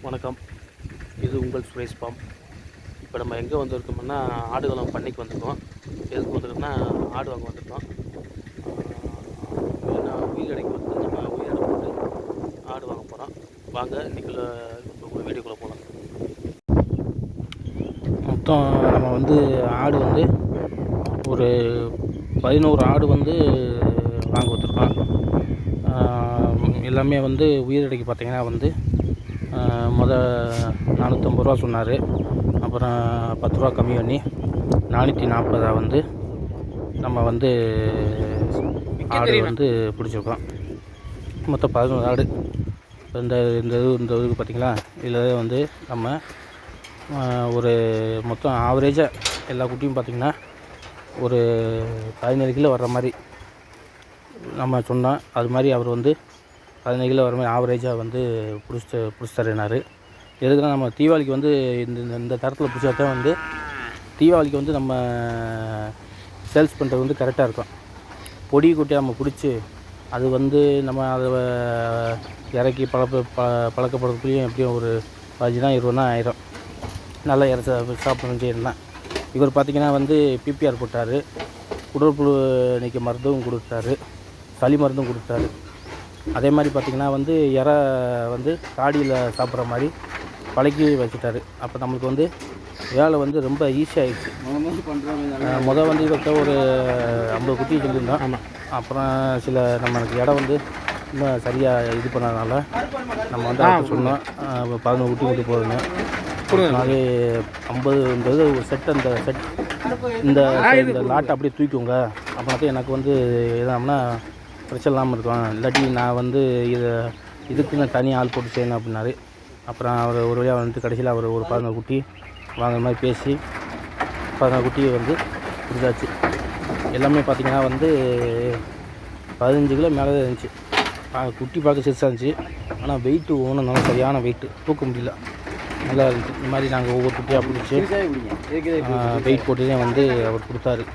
வணக்கம். இது உங்கள் சுரேஷ் ஃபார்ம். இப்போ நம்ம எங்கே வந்திருக்கோம்னா ஆடுகளம் பண்ணைக்கு வந்திருக்கோம். எதுக்கு வந்திருக்கோம்னா ஆடு வாங்க வந்திருக்கோம். உயிரடைக்கு வந்து நம்ம உயிரடை போட்டு ஆடு வாங்க போகிறோம். வாங்க இன்றைக்குள்ள வீடியோக்குள்ளே போகலாம். மொத்தம் நம்ம வந்து ஆடு வந்து ஒரு 11 ஆடு வந்து வாங்க வந்திருக்கோம். எல்லாமே வந்து உயிரடைக்கு பார்த்திங்கன்னா வந்து மொதல் 450 ரூபா சொன்னார். அப்புறம் 10 ரூபா கம்மி பண்ணி 440 வந்து நம்ம வந்து ஆடு வந்து பிடிச்சிருக்கோம். மொத்தம் 11 ஆடு. இந்த இதுக்கு பார்த்திங்களா, இதில் வந்து நம்ம ஒரு மொத்தம் ஆவரேஜாக எல்லா குட்டியும் பார்த்திங்கன்னா ஒரு 17 கிலோ வர்ற மாதிரி நம்ம சொன்னோம். அது மாதிரி அவர் வந்து 15 கிலோ வர மாதிரி ஆவரேஜாக வந்து பிடிச்சி தரேனார். எதுக்குன்னா நம்ம தீபாவளிக்கு வந்து இந்த தரத்தில் பிடிச்சா தான் வந்து தீபாவளிக்கு வந்து நம்ம சேல்ஸ் பண்ணுறது வந்து கரெக்டாக இருக்கும். பொடி குட்டியை நம்ம பிடிச்சி அது வந்து நம்ம அதை இறக்கி பழக்கப்படுறதுக்குள்ளேயும் எப்படியும் ஒரு 15-20 ஆயிரும். நல்லா சாப்பிடணும் செய்யலாம். இவர் பார்த்திங்கன்னா வந்து பிபிஆர் போட்டார், குடற்புழு நீக்க மருந்தும் கொடுத்தாரு, சளி மருந்தும் கொடுத்தாரு. அதே மாதிரி பார்த்திங்கன்னா வந்து இறை வந்து காடியில் சாப்பிட்ற மாதிரி பழக்கி வச்சுட்டாரு. அப்போ நம்மளுக்கு வந்து வேலை வந்து ரொம்ப ஈஸியாகிடுச்சு. முதல் வந்து இவர்கிட்ட ஒரு 50 குட்டி சொல்லியிருந்தோம். ஆமாம். அப்புறம் சில நம்மளுக்கு இடம் வந்து இன்னும் சரியாக இது பண்ணதுனால நம்ம வந்து சொன்னோம் 11 குட்டி கொண்டு போகுதுங்க. நாளே 50 ஒரு செட். அந்த செட் இந்த லாட்டை அப்படியே தூக்கிக்கோங்க, அப்படின்னா எனக்கு வந்து எதாம்னா பிரச்சனை இல்லாமல் இருக்கும். இல்லாட்டி நான் வந்து இதுக்குன்னு தனி ஆள் போட்டு செய்யணும் அப்படின்னாரு. அப்புறம் அவர் ஒரு வழியாக வந்துட்டு கடைசியில் அவர் ஒரு 14 குட்டி வாங்குற மாதிரி பேசி 14 குட்டியை வந்து கொடுத்தாச்சு. எல்லாமே பார்த்திங்கன்னா வந்து 15 கிலோ மேலே தான் இருந்துச்சு. குட்டி பார்க்க சிறுசாக இருந்துச்சு. ஆனால் வெயிட்டு ஒவ்வொன்றும் நல்லா சரியான வெயிட்டு, தூக்க முடியல, நல்லா இருந்துச்சு. இந்த மாதிரி நாங்கள் ஒவ்வொரு குட்டியாக பிடிச்சி வெயிட் போட்டு தான் வந்து அவர் கொடுத்தாரு.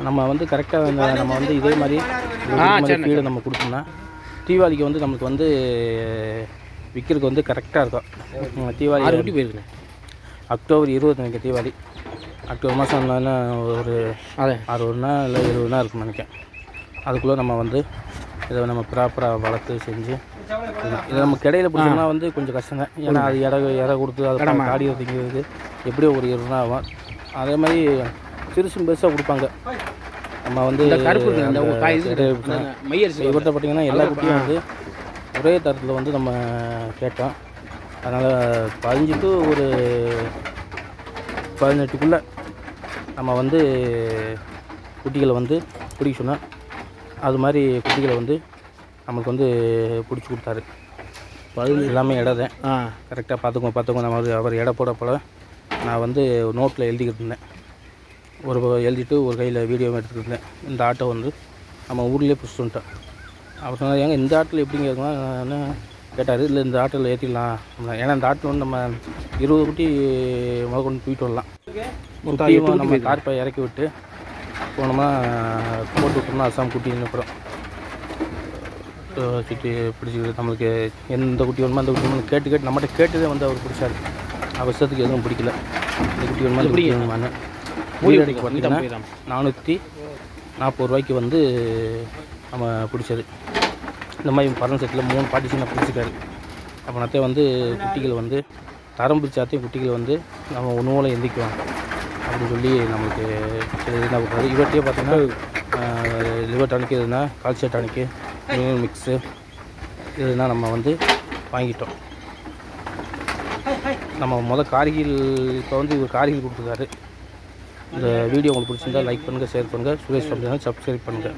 நம்ம வந்து கரெக்டாக நம்ம வந்து இதே மாதிரி ஃபீடை நம்ம கொடுத்தோம்னா தீபாவளிக்கு வந்து நமக்கு வந்து விற்கிறதுக்கு வந்து கரெக்டாக இருக்கும். தீபாவளி குட்டி போயிருக்கு. அக்டோபர் 20 தீபாவளி. அக்டோபர் மாதம் ஒரு 60 நாள் இல்லை 70 நாள் இருக்குன்னு நினைக்கிறேன். அதுக்குள்ளே நம்ம வந்து இதை நம்ம ப்ராப்பராக வளர்த்து செஞ்சு இதை நம்ம கிடையில் பிடிச்சோம்னா வந்து கொஞ்சம் கஷ்டம் தான். ஏன்னா அது இறை கொடுத்து அதை காடி திங்கிறது எப்படியோ ஒரு 20 நாள் ஆகும். அதே மாதிரி சிறுசு பெருசாக கொடுப்பாங்க. நம்ம வந்து இவர்கிட்ட பார்த்திங்கன்னா எல்லா குட்டியும் வந்து ஒரே தரத்தில் வந்து நம்ம கேட்டோம். அதனால் 15 to ஒரு 18க்குள்ளே நம்ம வந்து குட்டிகளை வந்து பிடிக்க சொன்னோம். அது மாதிரி குட்டிகளை வந்து நமக்கு வந்து பிடிச்சி கொடுத்தாரு. எல்லாமே இடம் தான். கரெக்டாக பார்த்துக்கோங்க. நம்ம அவர் இடம் போட போல் நான் வந்து நோட்டில் எழுதிக்கிட்டு இருந்தேன். எழுதிட்டு ஒரு கையில் வீடியோ எடுத்துக்கிட்டு இருந்தேன். இந்த ஆட்டோ வந்து நம்ம ஊர்லேயே பிடிச்சிட்டு வந்துட்டோம். அவர் சொன்னார், ஏங்க இந்த ஆட்டில் எப்படிங்க இருக்குன்னா கேட்டார். இல்லை இந்த ஆட்டில் ஏற்றிடலாம். ஏன்னா இந்த ஆட்டில் வந்து நம்ம 20 குட்டி முதல் கொண்டு தூக்கிட்டு வரலாம். மொத்தம் நம்ம கார்ப்பை இறக்கி விட்டு போனோம்னா போட்டு விட்டோம்னா அசாம் குட்டி நிற்கிறோம். சுற்றி பிடிச்சிக்கிட்டு நம்மளுக்கு எந்த குட்டி வேணுமோ அந்த குட்டி வேணுமோ கேட்டு நம்மகிட்ட கேட்டுதான் வந்து அவர் பிடிச்சாரு. அவசரத்துக்கு எதுவும் பிடிக்கல. இந்த குட்டி வேணுமா இந்த குட்டி வேணுமான்னு உயிரடைக்கு பார்த்தீங்கன்னா 440 ரூபாய்க்கு வந்து நம்ம பிடிச்சது. இந்த மாதிரி பறன் செட்டில் 3 பார்ட்டிஷனை பிடிச்சிக்காரு. அப்படின்னாத்தே வந்து குட்டிகள் வந்து தரம் பிடிச்சாத்தையும் குட்டிகள் வந்து நம்ம ஒன்றும் எந்திக்குவோம் அப்படின்னு சொல்லி நம்மளுக்கு சில இதுனா கொடுத்தாரு. இவர்கிட்டயே பார்த்தீங்கன்னா லிவர் டானிக்கு எதுனா கால்சியம் டானிக்கு மினரல் மிக்ஸு இதுனா நம்ம வந்து வாங்கிட்டோம். நம்ம கார்கில் இப்போ வந்து இவர் கார்கில் கொடுத்துருக்காரு. இந்த வீடியோ உங்களுக்கு பிடிச்சிருந்தால் லைக் பண்ணுங்கள், ஷேர் பண்ணுங்கள், சுரேஷ் ஃபார்ம் சேனல் சப்ஸ்கிரைப் பண்ணுங்கள்.